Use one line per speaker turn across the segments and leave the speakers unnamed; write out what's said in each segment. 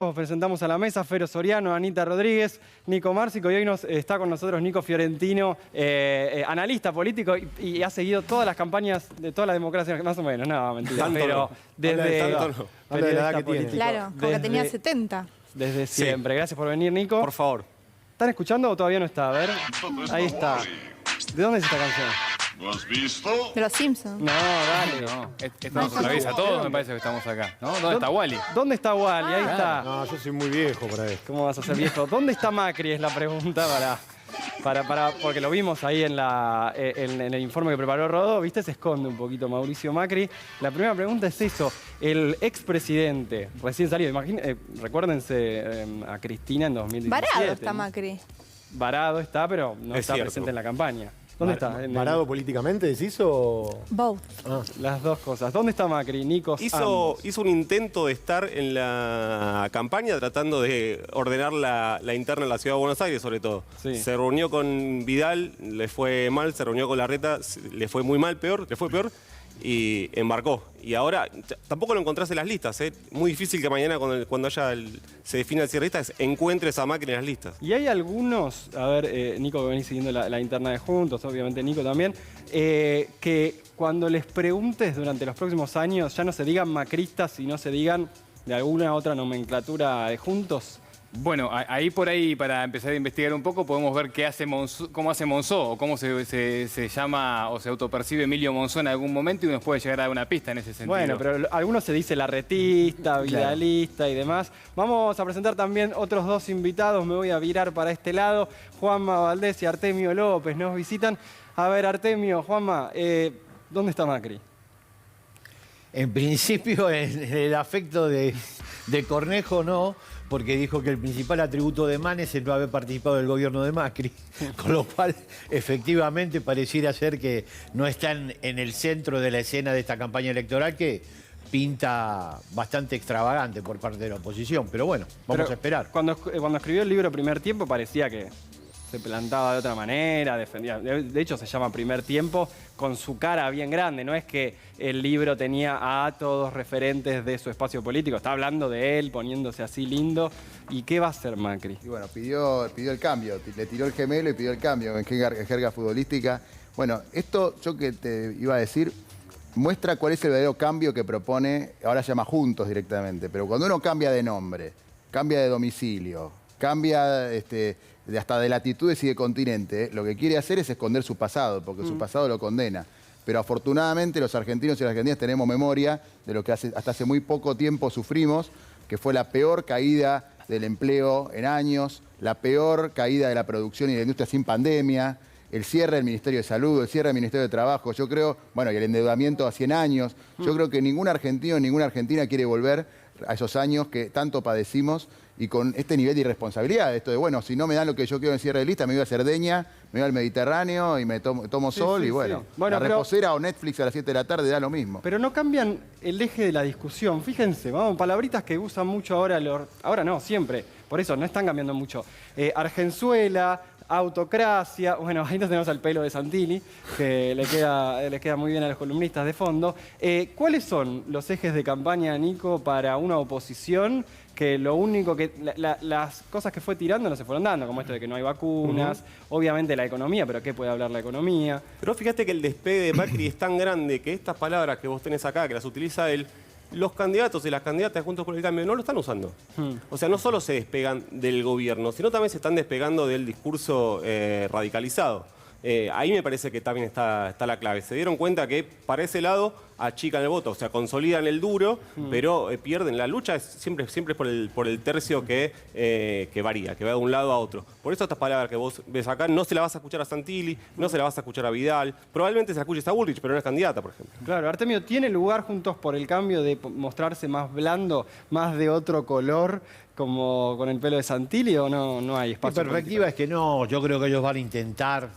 Presentamos a la mesa Fero Soriano, Anita Rodríguez, Nico Márcico y hoy está con nosotros Nico Fiorentino, analista político y ha seguido todas las campañas de toda la democracia, más o menos, no, mentira,
Tanto
pero
no.
desde
Habla de la edad que tiene.
Claro, como que tenía 70.
Desde siempre. Gracias por venir, Nico.
Por favor.
¿Están escuchando o todavía no está? A ver, ahí está. ¿De dónde es esta canción?
¿Lo has visto?
De los Simpsons.
No, dale.
No, esto nos atraviesa a todos, me parece que estamos acá, ¿no? ¿Dónde está Wally?
¿Dóde está Wally? Ahí está.
No, yo soy muy viejo para esto.
¿Cómo vas a ser viejo? ¿Dónde está Macri? Es la pregunta porque lo vimos ahí en el informe que preparó Rodó, ¿viste? Se esconde un poquito Mauricio Macri. La primera pregunta es eso. El expresidente, recién salido, recuérdense a Cristina en 2017.
Varado está
¿no?
Macri.
Varado está, pero no
Es
está
cierto.
presente en la campaña. ¿Dónde está?
¿Varado políticamente decís o...?
Both.
Las dos cosas. ¿Dónde está Macri, Nico?
Hizo un intento de estar en la campaña tratando de ordenar la interna en la ciudad de Buenos Aires, sobre todo.
Sí.
Se reunió con Vidal, le fue mal, se reunió con Larreta, le fue muy mal, le fue peor, y embarcó. Y ahora tampoco lo encontrás en las listas, ¿eh? Muy difícil que mañana cuando se defina el cierre de listas encuentres a Macri en las listas.
Y hay algunos, a ver, Nico, que venís siguiendo la interna de Juntos, obviamente Nico también, que cuando les preguntes durante los próximos años ya no se digan macristas, sino se digan de alguna otra nomenclatura de Juntos.
Bueno, ahí por ahí, para empezar a investigar un poco, podemos ver cómo hace Monzó, o cómo se llama o se autopercibe Emilio Monzó en algún momento y nos puede llegar a dar una pista en ese sentido.
Bueno, pero algunos se dice larretista, vidalista y demás. Vamos a presentar también otros dos invitados, me voy a virar para este lado. Juanma Valdés y Artemio López nos visitan. A ver, Artemio, Juanma, ¿dónde está Macri?
En principio, en el afecto de Cornejo no, porque dijo que el principal atributo de Manes es no haber participado del gobierno de Macri, con lo cual efectivamente pareciera ser que no están en el centro de la escena de esta campaña electoral que pinta bastante extravagante por parte de la oposición, pero bueno, vamos a esperar.
Cuando escribió el libro Primer Tiempo parecía que se plantaba de otra manera, defendía. De hecho, se llama Primer Tiempo con su cara bien grande. No es que el libro tenía a todos referentes de su espacio político. Está hablando de él, poniéndose así lindo. ¿Y qué va a hacer Macri?
Y bueno, pidió el cambio. Le tiró el gemelo y pidió el cambio en jerga futbolística. Bueno, esto yo que te iba a decir muestra cuál es el verdadero cambio que propone. Ahora se llama Juntos directamente. Pero cuando uno cambia de nombre, cambia de domicilio, cambia hasta de latitudes y de continente, lo que quiere hacer es esconder su pasado, porque su pasado lo condena. Pero afortunadamente los argentinos y las argentinas tenemos memoria de lo que hasta hace muy poco tiempo sufrimos, que fue la peor caída del empleo en años, la peor caída de la producción y de la industria sin pandemia, el cierre del Ministerio de Salud, el cierre del Ministerio de Trabajo, yo creo, bueno, y el endeudamiento a 100 años. Yo creo que ningún argentino, ninguna argentina quiere volver a esos años que tanto padecimos y con este nivel de irresponsabilidad, esto de, bueno, si no me dan lo que yo quiero en cierre de lista, me voy a Cerdeña, me voy al Mediterráneo y me tomo sol y bueno,
Bueno,
la reposera o Netflix a las 7 de la tarde da lo mismo.
Pero no cambian el eje de la discusión. Fíjense, vamos, palabritas que usan mucho ahora, ahora no, siempre. Por eso, no están cambiando mucho. Argenzuela, autocracia, bueno, ahí tenemos al pelo de Santilli, que le queda muy bien a los columnistas de fondo. ¿Cuáles son los ejes de campaña, Nico, para una oposición que lo único que... las cosas que fue tirando no se fueron dando, como esto de que no hay vacunas, obviamente la economía, pero ¿qué puede hablar la economía?
Pero fíjate que el despegue de Macri es tan grande que estas palabras que vos tenés acá, que las utiliza él, los candidatos y las candidatas Juntos por el Cambio no lo están usando. O sea, no solo se despegan del gobierno, sino también se están despegando del discurso radicalizado. Ahí me parece que también está la clave. Se dieron cuenta que para ese lado achican el voto, o sea, consolidan el duro, pero pierden. La lucha es siempre por el tercio que varía, que va de un lado a otro. Por eso estas palabras que vos ves acá no se las vas a escuchar a Santilli, no se las vas a escuchar a Vidal, probablemente se la escuches a Bullrich, pero no es candidata, por ejemplo.
Claro, Artemio, ¿tiene lugar Juntos por el Cambio de mostrarse más blando, más de otro color, como con el pelo de Santilli, o no hay espacio?
Mi perspectiva es que no, yo creo que ellos van a intentar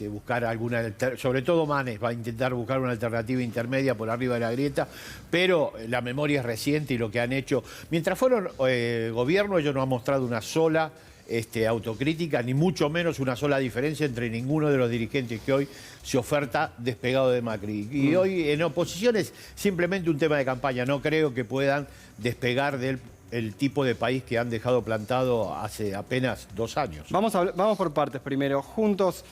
buscar alguna, sobre todo Manes, va a intentar buscar una alternativa intermedia por arriba de la grieta, pero la memoria es reciente y lo que han hecho, mientras fueron gobierno, ellos no han mostrado una sola autocrítica, ni mucho menos una sola diferencia entre ninguno de los dirigentes que hoy se oferta despegado de Macri. Y hoy en oposición es simplemente un tema de campaña, no creo que puedan despegar del el tipo de país que han dejado plantado hace apenas 2 años.
Vamos por partes primero. Juntos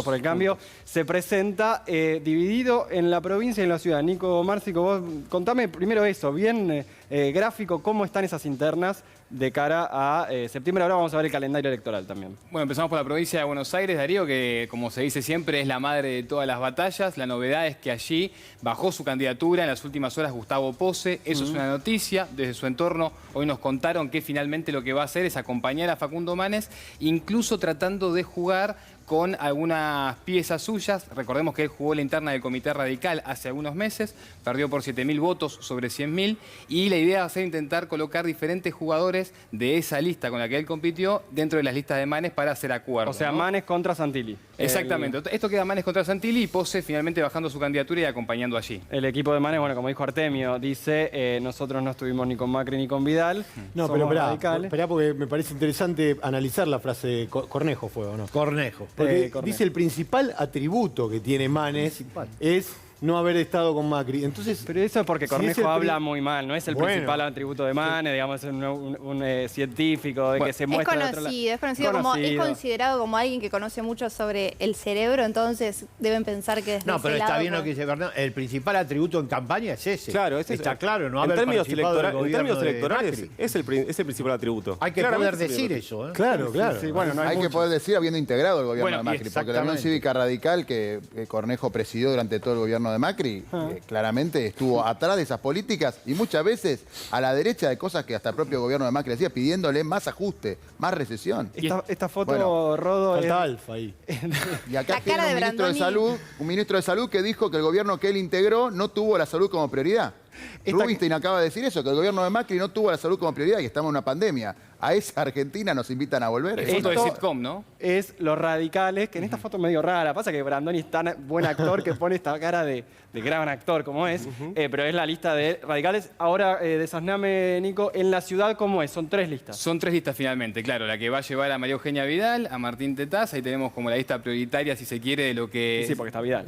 por el Cambio, se presenta dividido en la provincia y en la ciudad. Nico Márcico, vos contame primero eso, bien gráfico, cómo están esas internas de cara a septiembre. Ahora vamos a ver el calendario electoral también.
Bueno, empezamos por la provincia de Buenos Aires, Darío, que como se dice siempre es la madre de todas las batallas. La novedad es que allí bajó su candidatura en las últimas horas Gustavo Pose. Eso es una noticia. Desde su entorno hoy nos contaron que finalmente lo que va a hacer es acompañar a Facundo Manes, incluso tratando de jugar con algunas piezas suyas. Recordemos que él jugó la interna del Comité Radical hace algunos meses, perdió por 7.000 votos sobre 100.000, y la idea va a ser intentar colocar diferentes jugadores de esa lista con la que él compitió dentro de las listas de Manes para hacer acuerdos.
O sea,
¿no?
Manes contra Santilli.
Exactamente. Esto queda Manes contra Santilli y Pose finalmente bajando su candidatura y acompañando allí.
El equipo de Manes, bueno, como dijo Artemio, dice, nosotros no estuvimos ni con Macri ni con Vidal.
No,
somos
pero
radicales.
esperá porque me parece interesante analizar la frase de Cornejo, ¿fue o no?
Cornejo.
Porque
Cornejo.
dice el principal atributo que tiene Manes es no haber estado con Macri. Entonces,
Pero eso es porque
si es
Cornejo
el
habla muy mal, no es el
Bueno.
principal atributo de Manes, digamos, es un científico de que se
Es
muestra de otro lado.
conocido, es considerado como alguien que conoce mucho sobre el cerebro, entonces deben pensar que desde
No,
ese
pero está
lado,
bien lo que
pues,
dice Bernardo. El principal atributo en campaña es ese.
Claro, es
está
eso.
claro, no
en
haber
términos,
participado del
en
gobierno
términos
de
electorales
Macri.
es el principal atributo.
Hay que
Claramente
poder
es el
decir
principal.
eso. ¿eh?
claro, claro.
Sí, bueno, no hay
Hay que
mucho.
poder decir habiendo integrado el gobierno
Bueno,
de Macri, porque la Unión
exactamente.
Cívica Radical que Cornejo presidió durante todo el gobierno de Macri, claramente estuvo atrás de esas políticas y muchas veces a la derecha de cosas que hasta el propio gobierno de Macri hacía, pidiéndole más ajuste, más recesión.
Esta foto,
Bueno,
Rodo,
Falta
es-
Alfa ahí.
Y acá
La
tiene
cara
un
de
ministro de
Brandoni.
salud, que dijo que el gobierno que él integró no tuvo la salud como prioridad. Rubinstein acaba de decir eso, que el gobierno de Macri no tuvo la salud como prioridad y estamos en una pandemia. A esa Argentina nos invitan a volver.
Es foto de
Esto-
sitcom, ¿no?
es los radicales, que en esta foto es medio rara. Pasa que Brandoni es tan buen actor que pone esta cara de gran actor como es, pero es la lista de radicales. Ahora, desasname, Nico, en la ciudad, ¿cómo es? Son 3 listas.
Son 3 listas finalmente, claro, la que va a llevar a María Eugenia Vidal, a Martín Tetaz, ahí tenemos como la lista prioritaria, si se quiere, de lo que...
Sí, porque está Vidal.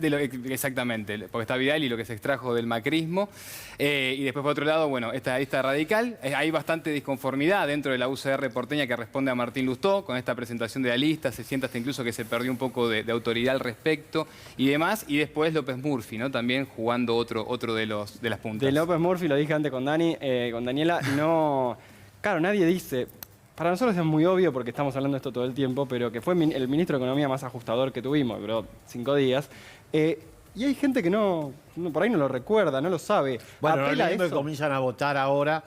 Exactamente, porque está Vidal y lo que se extrajo del macrismo. Y después, por otro lado, bueno, esta lista radical, hay bastante disconformidad dentro de la UCR porteña que responde a Martín Lustó, con esta presentación de la lista, se siente hasta incluso que se perdió un poco de autoridad al respecto y demás. Y después López Murphy, ¿no? También jugando otro de las puntas.
De López Murphy, lo dije antes con Dani, con Daniela, no... Claro, nadie dice... Para nosotros es muy obvio porque estamos hablando de esto todo el tiempo, pero que fue el ministro de Economía más ajustador que tuvimos, duró 5 días. Y hay gente que por ahí no lo recuerda, no lo sabe.
Bueno, no
Apela a
olvidemos que
eso.
comienzan a votar ahora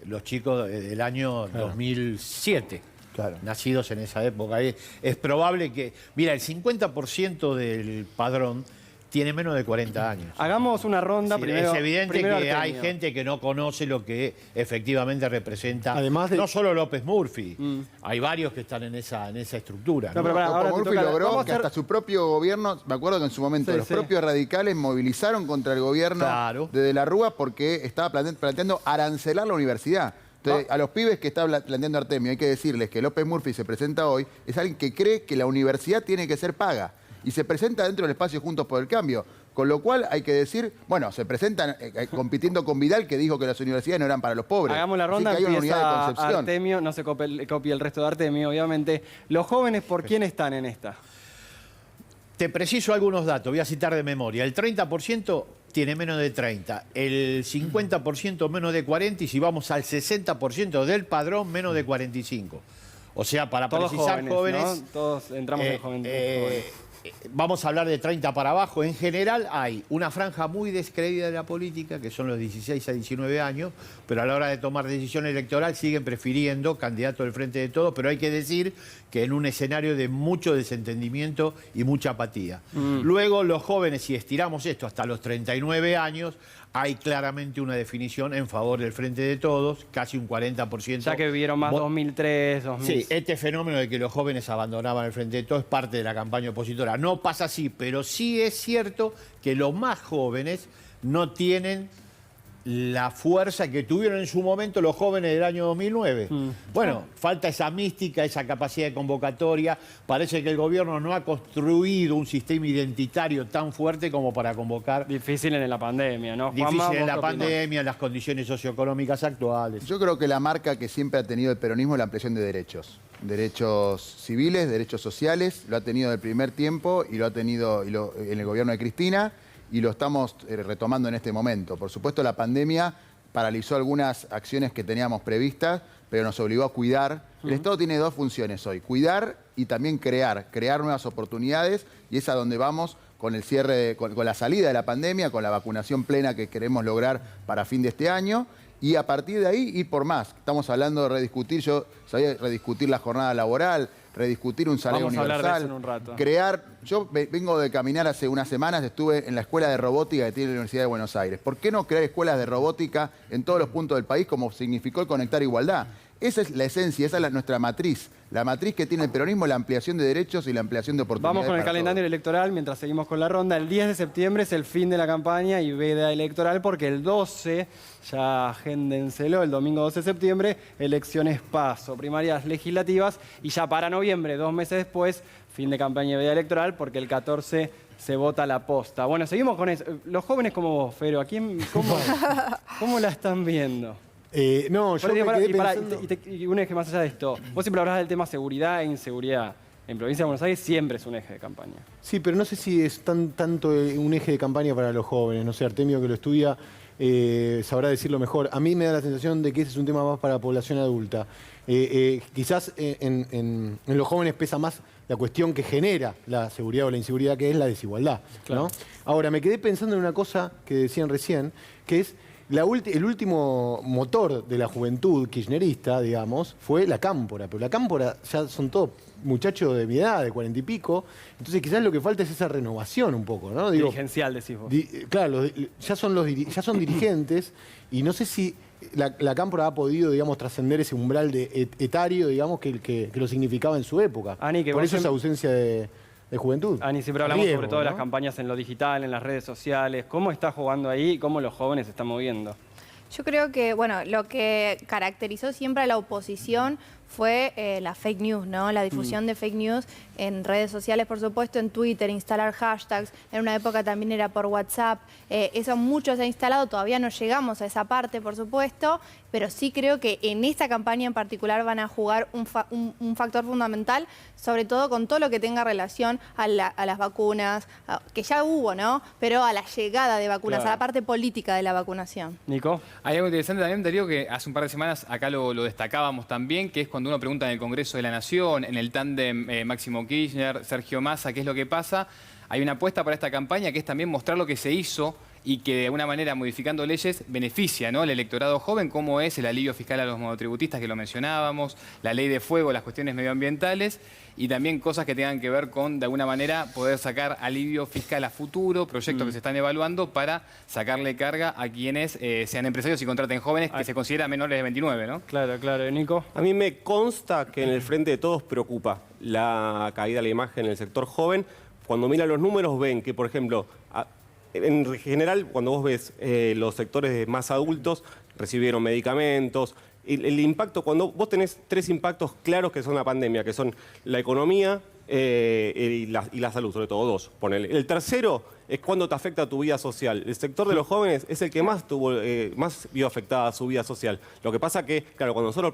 los chicos del año 2007.
Claro.
Nacidos en esa época. Es probable que... Mira, el 50% del padrón tiene menos de 40 años.
Hagamos una ronda
Sí,
primero.
es evidente
primero
que hay
Artemio.
gente que no conoce lo que efectivamente representa.
Además de-
no solo López Murphy, hay varios que están en esa estructura.
No,
¿no?
pero pará, ahora
López
te
Murphy
toca-
logró
vamos a
que
hacer-
hasta su propio gobierno, me acuerdo que en su momento
Sí,
los
sí.
propios radicales movilizaron contra el gobierno
Claro.
de la Rúa porque estaba planteando arancelar la universidad. Entonces, a los pibes que está planteando Artemio hay que decirles que López Murphy se presenta hoy, es alguien que cree que la universidad tiene que ser paga y se presenta dentro del espacio Juntos por el Cambio. Con lo cual hay que decir, bueno, se presentan compitiendo con Vidal, que dijo que las universidades no eran para los pobres.
Hagamos la
Así
ronda,
que hay una unidad de
empieza
concepción.
Artemio, no se copie el resto de Artemio, obviamente. Los jóvenes, ¿por quién están en esta?
Te preciso algunos datos, voy a citar de memoria. El 30% tiene menos de 30, el 50% menos de 40 y si vamos al 60% del padrón, menos de 45. O sea, para
Todos
precisar jóvenes,
¿no? Todos entramos en jóvenes.
vamos a hablar de 30 para abajo. En general hay una franja muy descreída de la política, que son los 16 a 19 años, pero a la hora de tomar decisión electoral siguen prefiriendo candidato del Frente de Todos, pero hay que decir que en un escenario de mucho desentendimiento y mucha apatía. Luego los jóvenes, si estiramos esto hasta los 39 años, hay claramente una definición en favor del Frente de Todos, casi un 40%.
Ya que vivieron más 2003, 2000.
Sí, este fenómeno de que los jóvenes abandonaban el Frente de Todos es parte de la campaña opositora. No pasa así, pero sí es cierto que los más jóvenes no tienen la fuerza que tuvieron en su momento los jóvenes del año 2009. Bueno, falta esa mística, esa capacidad de convocatoria. Parece que el gobierno no ha construido un sistema identitario tan fuerte como para convocar.
Difícil en la pandemia, ¿no?
Difícil
Juanma,
en
¿vos
la
qué opinás?
pandemia, en las condiciones socioeconómicas actuales.
Yo creo que la marca que siempre ha tenido el peronismo es la ampliación de derechos. Derechos civiles, derechos sociales, lo ha tenido en el primer tiempo y lo ha tenido en el gobierno de Cristina y lo estamos retomando en este momento. Por supuesto, la pandemia paralizó algunas acciones que teníamos previstas, pero nos obligó a cuidar. El Estado tiene dos funciones hoy, cuidar y también crear nuevas oportunidades, y es a donde vamos con el cierre, con la salida de la pandemia, con la vacunación plena que queremos lograr para fin de este año, y a partir de ahí ir por más. Estamos hablando de rediscutir, yo sabía rediscutir la jornada laboral, rediscutir un salario
Vamos a hablar
universal,
de eso en un rato.
crear. Yo vengo de caminar hace unas semanas, estuve en la escuela de robótica que tiene la Universidad de Buenos Aires. ¿Por qué no crear escuelas de robótica en todos los puntos del país como significó el Conectar Igualdad? Esa es la esencia, esa es nuestra matriz. La matriz que tiene el peronismo, la ampliación de derechos y la ampliación de oportunidades.
Vamos con el
para
calendario
todos.
electoral mientras seguimos con la ronda. El 10 de septiembre es el fin de la campaña y veda electoral porque el 12, ya agéndenselo, el domingo 12 de septiembre, elecciones PASO, primarias legislativas, y ya para noviembre, 2 meses después, fin de campaña y veda electoral porque el 14 se vota la posta. Bueno, seguimos con eso. Los jóvenes como vos, Fero, ¿cómo la están viendo?
No, yo me quedé pensando...
Y un eje más allá de esto. Vos siempre hablás del tema seguridad e inseguridad. En Provincia de Buenos Aires siempre es un eje de campaña.
Sí, pero no sé si es tanto un eje de campaña para los jóvenes. No sé, Artemio, que lo estudia, sabrá decirlo mejor. A mí me da la sensación de que ese es un tema más para la población adulta. Quizás en los jóvenes pesa más la cuestión que genera la seguridad o la inseguridad, que es la desigualdad, ¿no? Ahora, me quedé pensando en una cosa que decían recién, que es el último motor de la juventud kirchnerista, digamos, fue la cámpora. Pero la cámpora ya son todos muchachos de mi edad, de 40 y pico. Entonces quizás lo que falta es esa renovación un poco, ¿no? Digo,
Dirigencial, decís vos.
Claro, ya son dirigentes y no sé si la cámpora ha podido, digamos, trascender ese umbral de etario, digamos, que lo significaba en su época.
Ani, que
por
vos
eso esa
siempre-
ausencia de juventud.
Ani, siempre hablamos
Riesgo,
sobre todo de
¿no?
las campañas en lo digital, en las redes sociales. ¿Cómo está jugando ahí y cómo los jóvenes se están moviendo?
Yo creo que, bueno, lo que caracterizó siempre a la oposición fue la fake news, ¿no? La difusión de fake news en redes sociales, por supuesto, en Twitter, instalar hashtags. En una época también era por WhatsApp. Eso mucho se ha instalado, todavía no llegamos a esa parte, por supuesto, pero sí creo que en esta campaña en particular van a jugar un factor fundamental, sobre todo con todo lo que tenga relación a las vacunas, que ya hubo, ¿no? Pero a la llegada de vacunas,
Claro.
a la parte política de la vacunación.
Nico.
Hay algo interesante también, Darío, que hace un par de semanas acá lo destacábamos también, que es cuando uno pregunta en el Congreso de la Nación, en el tándem Máximo Kirchner, Sergio Massa, qué es lo que pasa. Hay una apuesta para esta campaña que es también mostrar lo que se hizo y que de alguna manera, modificando leyes, beneficia, ¿no?, al electorado joven, como es el alivio fiscal a los monotributistas que lo mencionábamos, la ley de fuego, las cuestiones medioambientales y también cosas que tengan que ver con, de alguna manera, poder sacar alivio fiscal a futuro, proyectos que se están evaluando para sacarle carga a quienes sean empresarios y contraten jóvenes que se consideran menores de 29, ¿no?
Claro, claro. Nico.
A mí me consta que en el Frente de Todos preocupa la caída de la imagen en el sector joven. Cuando miran los números ven que, por ejemplo, en general, cuando vos ves los sectores más adultos, recibieron medicamentos. El impacto, cuando vos tenés 3 impactos claros que son la pandemia, que son la economía y la salud, sobre todo 2, ponele. El tercero es cuando te afecta tu vida social. El sector de los jóvenes es el que más vio afectada su vida social. Lo que pasa que, claro, cuando nosotros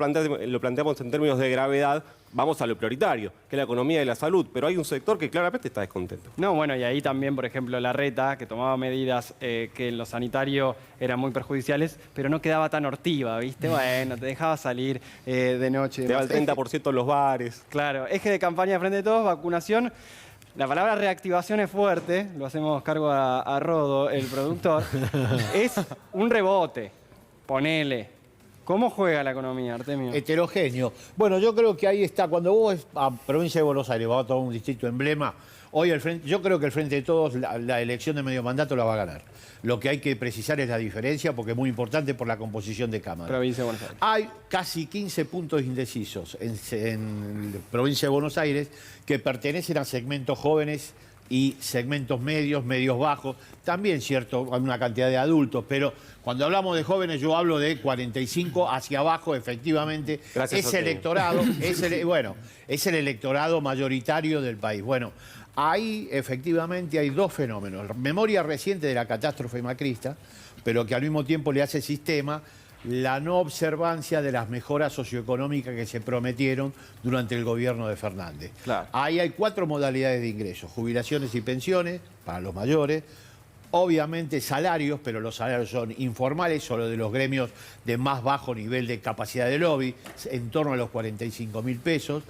lo planteamos en términos de gravedad, vamos a lo prioritario, que es la economía y la salud. Pero hay un sector que claramente está descontento.
No, bueno, y ahí también, por ejemplo, Larreta, que tomaba medidas que en lo sanitario eran muy perjudiciales, pero no quedaba tan hortiva, ¿viste? Bueno, te dejaba salir de noche. y
Te va el
demás.
30% en los bares.
Claro, eje de campaña de Frente de Todos, vacunación. La palabra reactivación es fuerte, lo hacemos cargo a Rodo, el productor. Es un rebote, ponele. ¿Cómo juega la economía, Artemio?
Heterogéneo. Bueno, yo creo que ahí está. Cuando vos vas a Provincia de Buenos Aires, vas a todo un distrito emblema, hoy yo creo que el Frente de Todos, la elección de medio mandato la va a ganar. Lo que hay que precisar es la diferencia, porque es muy importante por la composición de Cámara.
Provincia de Buenos Aires.
Hay casi 15 puntos indecisos en Provincia de Buenos Aires que pertenecen a segmentos jóvenes y segmentos medios, medios bajos, también cierto, hay una cantidad de adultos, pero cuando hablamos de jóvenes yo hablo de 45 hacia abajo, efectivamente,
Gracias a
ese
ustedes.
electorado, es el electorado mayoritario del país. Bueno, ahí efectivamente hay dos fenómenos. Memoria reciente de la catástrofe macrista, pero que al mismo tiempo le hace sistema la no observancia de las mejoras socioeconómicas que se prometieron durante el gobierno de Fernández.
Claro.
Ahí hay 4 modalidades de ingresos: jubilaciones y pensiones para los mayores, obviamente salarios, pero los salarios son informales, solo de los gremios de más bajo nivel de capacidad de lobby, en torno a los 45.000 pesos,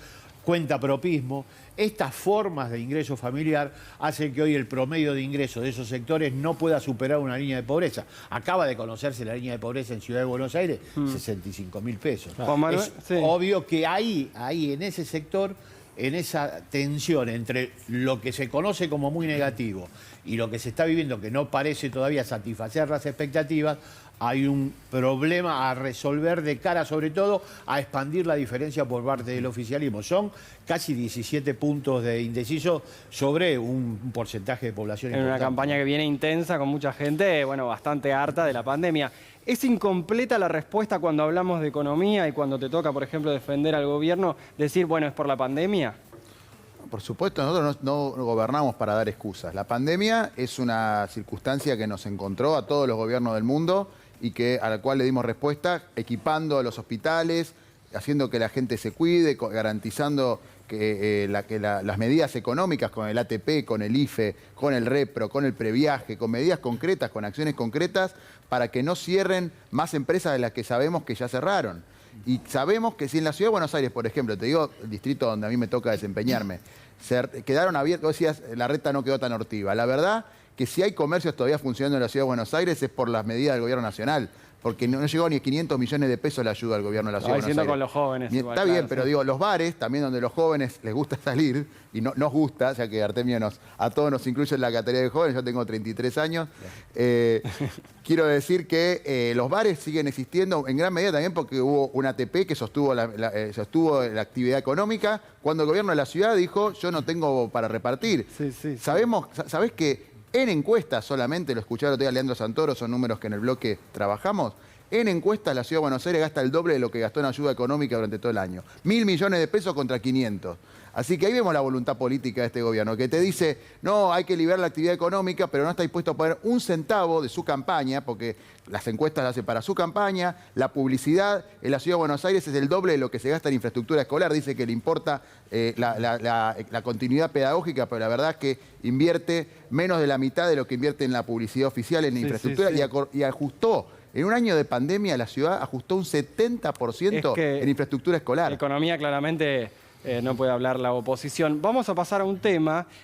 cuenta propismo. Estas formas de ingreso familiar hacen que hoy el promedio de ingresos de esos sectores no pueda superar una línea de pobreza. Acaba de conocerse la línea de pobreza en Ciudad de Buenos Aires, 65.000 pesos.
Juan Manuel,
Es
sí.
obvio que ahí en ese sector, en esa tensión entre lo que se conoce como muy negativo y lo que se está viviendo, que no parece todavía satisfacer las expectativas, hay un problema a resolver de cara, sobre todo, a expandir la diferencia por parte del oficialismo. Son casi 17 puntos de indeciso sobre un porcentaje de población
En una
importante.
campaña que viene intensa, con mucha gente, bueno, bastante harta de la pandemia. ¿Es incompleta la respuesta cuando hablamos de economía y cuando te toca, por ejemplo, defender al gobierno, decir, bueno, es por la pandemia?
Por supuesto, nosotros no gobernamos para dar excusas. La pandemia es una circunstancia que nos encontró a todos los gobiernos del mundo y a la cual le dimos respuesta equipando a los hospitales, haciendo que la gente se cuide, garantizando que las medidas económicas con el ATP, con el IFE, con el REPRO, con el previaje, con medidas concretas, con acciones concretas, para que no cierren más empresas de las que sabemos que ya cerraron. Y sabemos que si en la Ciudad de Buenos Aires, por ejemplo, te digo el distrito donde a mí me toca desempeñarme, quedaron abiertos, vos decías, la reta no quedó tan hortiva. La verdad que si hay comercios todavía funcionando en la Ciudad de Buenos Aires es por las medidas del gobierno nacional, porque no llegó ni 500 millones de pesos la ayuda del gobierno de la Ciudad de Buenos
Diciendo
Aires.
con los jóvenes. igual,
Está
claro,
bien, pero
sí.
digo, los bares, también donde los jóvenes les gusta salir, y nos gusta, ya que Artemio a todos nos incluye en la categoría de jóvenes, yo tengo 33 años, quiero decir que los bares siguen existiendo en gran medida también porque hubo un ATP que sostuvo la actividad económica, cuando el gobierno de la ciudad dijo, yo no tengo para repartir.
Sí.
¿Sabés que en encuestas solamente, lo escuché el otro día Leandro Santoro, son números que en el bloque trabajamos, en encuestas la Ciudad de Buenos Aires gasta el doble de lo que gastó en ayuda económica durante todo el año. 1.000 millones de pesos contra 500. Así que ahí vemos la voluntad política de este gobierno, que te dice, no, hay que liberar la actividad económica, pero no está dispuesto a poner un centavo de su campaña, porque las encuestas las hace para su campaña, la publicidad en la Ciudad de Buenos Aires es el doble de lo que se gasta en infraestructura escolar. Dice que le importa la continuidad pedagógica, pero la verdad es que invierte menos de la mitad de lo que invierte en la publicidad oficial, en infraestructura,
sí.
y ajustó. En un año de pandemia la ciudad ajustó un 70%
Es que
en infraestructura escolar.
Economía claramente no puede hablar la oposición. Vamos a pasar a un tema